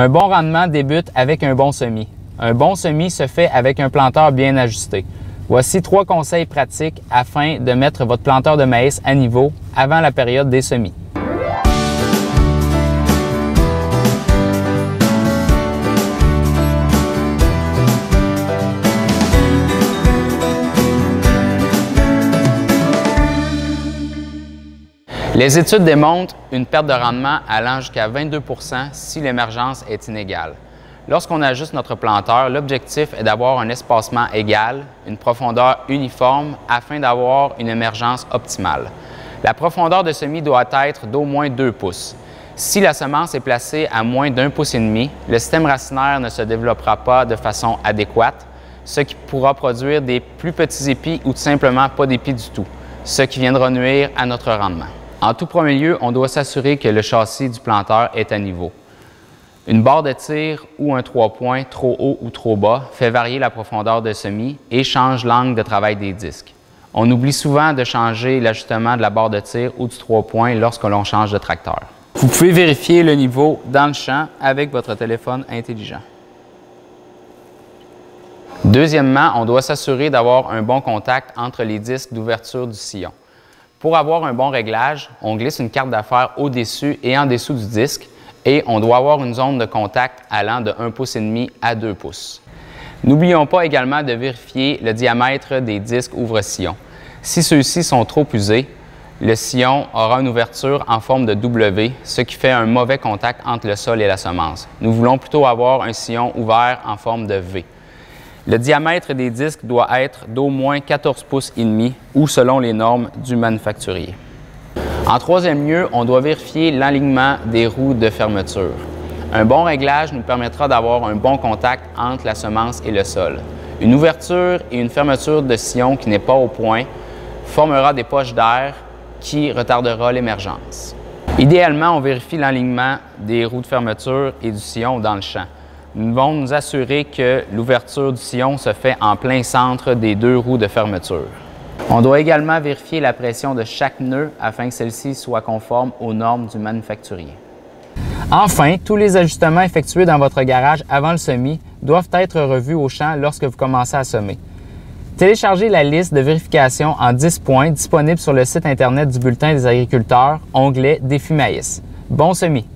Un bon rendement débute avec un bon semis. Un bon semis se fait avec un planteur bien ajusté. Voici 3 conseils pratiques afin de mettre votre planteur de maïs à niveau avant la période des semis. Les études démontrent une perte de rendement allant jusqu'à 22 % si l'émergence est inégale. Lorsqu'on ajuste notre planteur, l'objectif est d'avoir un espacement égal, une profondeur uniforme afin d'avoir une émergence optimale. La profondeur de semis doit être d'au moins 2 pouces. Si la semence est placée à moins d'1,5 pouce, le système racinaire ne se développera pas de façon adéquate, ce qui pourra produire des plus petits épis ou tout simplement pas d'épis du tout, ce qui viendra nuire à notre rendement. En tout premier lieu, on doit s'assurer que le châssis du planteur est à niveau. Une barre de tir ou un 3 points trop haut ou trop bas fait varier la profondeur de semis et change l'angle de travail des disques. On oublie souvent de changer l'ajustement de la barre de tir ou du 3 points lorsque l'on change de tracteur. Vous pouvez vérifier le niveau dans le champ avec votre téléphone intelligent. Deuxièmement, on doit s'assurer d'avoir un bon contact entre les disques d'ouverture du sillon. Pour avoir un bon réglage, on glisse une carte d'affaires au-dessus et en dessous du disque et on doit avoir une zone de contact allant de 1,5 pouce à 2 pouces. N'oublions pas également de vérifier le diamètre des disques ouvre-sillon. Si ceux-ci sont trop usés, le sillon aura une ouverture en forme de W, ce qui fait un mauvais contact entre le sol et la semence. Nous voulons plutôt avoir un sillon ouvert en forme de V. Le diamètre des disques doit être d'au moins 14,5 pouces ou selon les normes du manufacturier. En troisième lieu, on doit vérifier l'alignement des roues de fermeture. Un bon réglage nous permettra d'avoir un bon contact entre la semence et le sol. Une ouverture et une fermeture de sillon qui n'est pas au point formera des poches d'air qui retardera l'émergence. Idéalement, on vérifie l'alignement des roues de fermeture et du sillon dans le champ. Nous devons nous assurer que l'ouverture du sillon se fait en plein centre des 2 roues de fermeture. On doit également vérifier la pression de chaque nœud afin que celle-ci soit conforme aux normes du manufacturier. Enfin, tous les ajustements effectués dans votre garage avant le semis doivent être revus au champ lorsque vous commencez à semer. Téléchargez la liste de vérification en 10 points disponible sur le site Internet du Bulletin des agriculteurs, onglet Défi Maïs. Bon semis!